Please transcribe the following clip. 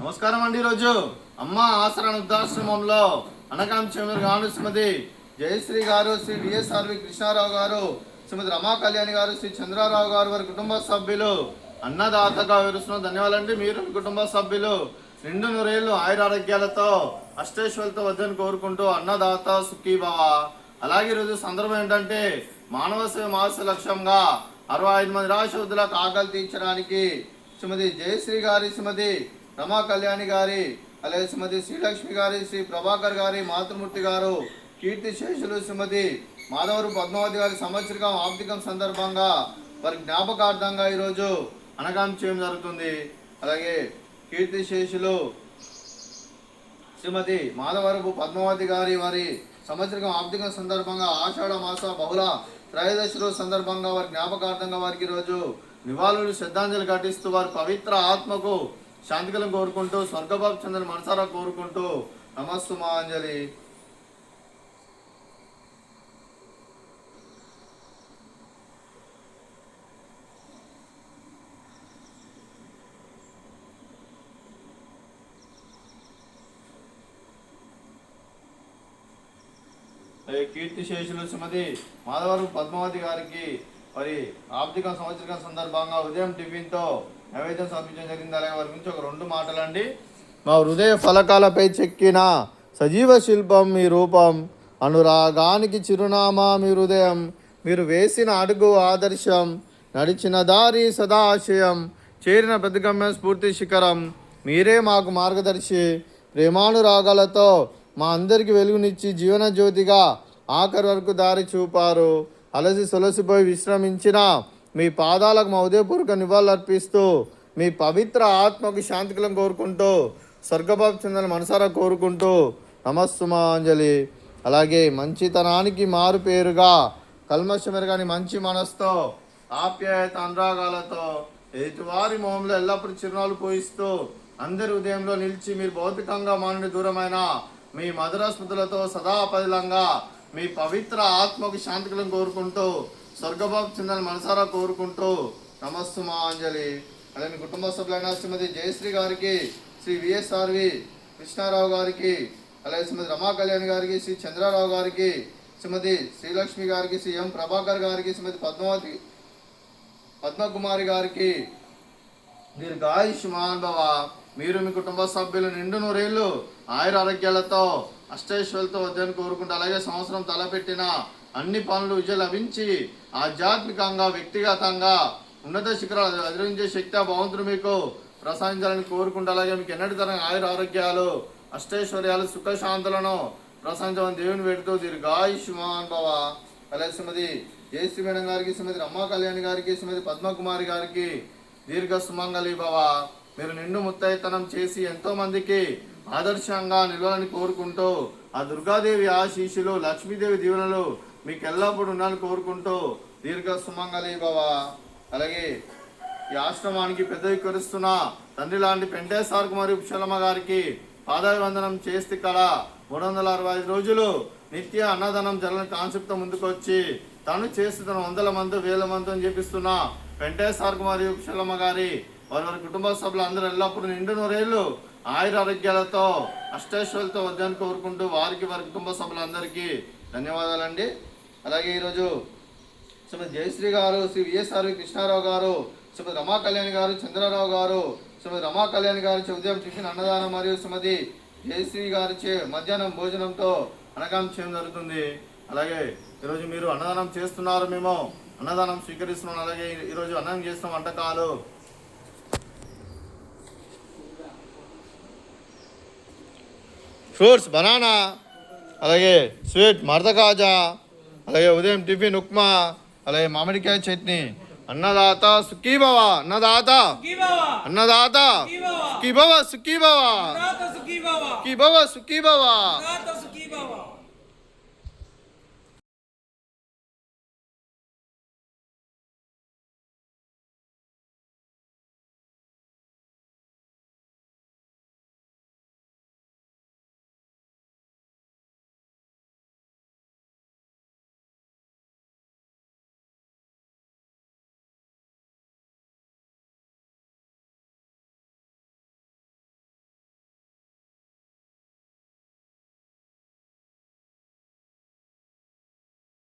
నమస్కారం అండి. ఈరోజు అమ్మ ఆసరా వృద్ధాశ్రమంలో అనకాం చెమూరు గాను శ్రీమతి జయశ్రీ గారు, శ్రీ విఎస్ఆర్వి కృష్ణారావు గారు, శ్రీమతి రమా కళ్యాణి గారు, శ్రీ చంద్రారావు గారు వారి కుటుంబ సభ్యులు అన్నదాతగా వివరిస్తున్న ధన్యవాదాలండి. మీరు మీ కుటుంబ సభ్యులు నిండు నూరేళ్లు ఆయురారోగ్యాలతో అష్టేశ్వరులతో వద్దని కోరుకుంటూ అన్నదాత సుఖీభవ. అలాగే ఈరోజు సందర్భం ఏంటంటే మానవ సేవ మాస లక్ష్యంగా 65 మంది నిరాశ్రతులకు ఆకలి తీర్చడానికి శ్రీమతి జయశ్రీ గారి, శ్రీమతి రమా కళ్యాణి గారి, అలాగే శ్రీమతి శ్రీలక్ష్మి గారి, శ్రీ ప్రభాకర్ గారి, మాతృమూర్తి గారు, కీర్తి శేషులు శ్రీమతి మాధవరు పద్మావతి గారి సంవత్సరికం ఆర్థికం సందర్భంగా వారి జ్ఞాపకార్థంగా ఈరోజు అనగాం చేయడం జరుగుతుంది. అలాగే కీర్తి శేషులు శ్రీమతి మాధవరపు పద్మావతి గారి వారి సంవత్సరికం ఆర్థిక సందర్భంగా ఆషాఢ మాస బహుళ త్రయోదశి రోజు సందర్భంగా వారి జ్ఞాపకార్థంగా వారికి ఈరోజు నివాళులు శ్రద్ధాంజలి ఘటిస్తూ వారి పవిత్ర ఆత్మకు శాంతికలం కోరుకుంటూ స్వర్గబాబు చంద్ర మనసారా కోరుకుంటూ నమస్సుమాంజలి. కీర్తి శేషులు శ్రీమతి మాధవరం పద్మావతి గారికి మరి ఆర్థిక సంవత్సరం సందర్భంగా ఉదయం టిఫిన్తో నైవేద్యం సమర్పించడం జరిగింది. అలాగే వారి గురించి ఒక 2 మాటలండి. మా హృదయ ఫలకాలపై చెక్కిన సజీవ శిల్పం మీ రూపం, అనురాగానికి చిరునామా మీ హృదయం, మీరు వేసిన అడుగు ఆదర్శం, నడిచిన దారి సదాశయం, చేరిన ప్రతిగమ్యం స్ఫూర్తి శిఖరం, మీరే మాకు మార్గదర్శి, ప్రేమానురాగాలతో మా అందరికి వెలుగునిచ్చి జీవన జ్యోతిగా ఆఖరి వరకు దారి చూపారు. అలసి సొలసిపోయి విశ్రమించిన మీ పాదాలకు మా ఉదయపూర్వక నివాళులర్పిస్తూ మీ పవిత్ర ఆత్మకు శాంతికలం కోరుకుంటూ స్వర్గబాబు చంద్ర మనసారా కోరుకుంటూ నమస్సుమాంజలి. అలాగే మంచితనానికి మారు పేరుగా కల్మషమెరగాని మంచి మనసుతో ఆప్యాయత అనురాగాలతో ఎదుటివారి మొహంలో ఎల్లప్పుడూ చిరునాలు పోయిస్తూ అందరి ఉదయంలో నిలిచి మీరు భౌతికంగా మానని దూరమైన మీ మధుర స్మృతులతో సదా పదిలంగా మీ పవిత్ర ఆత్మకు శాంతికలం కోరుకుంటూ స్వర్గబాబు చంద్ర మనసారా కోరుకుంటూ నమస్సుమాంజలి. అలాగే మీ కుటుంబ సభ్యులైన శ్రీమతి జయశ్రీ గారికి, శ్రీ విఎస్ఆర్వి కృష్ణారావు గారికి, అలాగే శ్రీమతి రమా కళ్యాణి గారికి, శ్రీ చంద్రారావు గారికి, శ్రీమతి శ్రీలక్ష్మి గారికి, శ్రీ ఎం ప్రభాకర్ గారికి, శ్రీమతి పద్మకుమారి గారికి దీర్ఘాయుష్మాన్ భవ. మీరు మీ కుటుంబ సభ్యులు నిండు నూరేళ్లు ఆయుర ఆరోగ్యాలతో అష్టైశ్వర్యాలతో వద్దని కోరుకుంటూ అలాగే సంవత్సరం తలపెట్టిన అన్ని పనులు విజయం లభించి ఆధ్యాత్మికంగా వ్యక్తిగతంగా ఉన్నత శిఖరాలు అధిరోహించే శక్తి ఆ భగవంతుడు మీకు ప్రసాదించాలని కోరుకుంటూ అలాగే మీకు ఎన్నటి తరం ఆయుర ఆరోగ్యాలు అష్టైశ్వర్యాలు సుఖశాంతులను ప్రసాదించమని దేవుని వేడుతూ దీర్ఘాయుష్మాన్ భవ. అలాగే శ్రీమతి జయశ్రీ మేడం గారికి, శ్రీమతి రమా కళ్యాణి గారికి, శ్రీమతి పద్మకుమారి గారికి దీర్ఘ సుమంగళి భవ. మీరు నిండు ముత్తైతనం చేసి ఎంతో మందికి ఆదర్శంగా నిలవాలని కోరుకుంటూ ఆ దుర్గాదేవి ఆశీస్సులు, లక్ష్మీదేవి దీవెనలు మీకు ఎల్లప్పుడూ ఉండాలని కోరుకుంటూ దీర్ఘ సుమంగళి భవ. అలాగే ఈ ఆశ్రమానికి పెద్దవికరిస్తున్న తండ్రి లాంటి పెంటేశ్వర్ మరియు పుష్పలమ్మ గారికి పాదాభివందనం చేస్తే ఇక్కడ 365 రోజులు నిత్య అన్నదానం జరగని కాన్సెప్ట్తో ముందుకు వచ్చి తను చేస్తున్న 100 మంది 1000 మందితో చేపిస్తున్న పెంటేశ్వర్ మరియు పుష్పలమ్మ గారి వారి కుటుంబ సభ్యులు అందరూ ఎల్లప్పుడూ నిండు నూరేళ్లు ఆయుర ఆరోగ్యాలతో అష్టైశ్వర్యాలతో వద్దని కోరుకుంటూ వారికి వారి కుటుంబ సభ్యులందరికీ ధన్యవాదాలండి. అలాగే ఈరోజు శ్రీమతి జయశ్రీ గారు, శ్రీ విఎస్ఆర్వి కృష్ణారావు గారు, శ్రీమతి రమా కళ్యాణి గారు, చంద్రరావు గారు, శ్రీమతి రమా కళ్యాణి గారి ఉదయం టిఫిన్ అన్నదానం మరియు శ్రీమతి జయశ్రీ గారి మధ్యాహ్నం భోజనంతో అనగాం చేయడం జరుగుతుంది. అలాగే ఈరోజు మీరు అన్నదానం చేస్తున్నారు, మేము అన్నదానం స్వీకరిస్తున్నాం. అలాగే ఈరోజు అన్నం చేస్తున్న వంటకాలు ఫ్రూట్స్ బనానా, అలాగే స్వీట్ మరద కాజా, అలాగే ఉదయం టిఫిన్ ఉప్మా, అలాగే మామిడికాయ చట్నీ. అన్నదాత సుఖీభవ, అన్నదాత అన్నదాత సుఖీభవ, సుఖీభవ సుఖీభవ సుఖీభవ.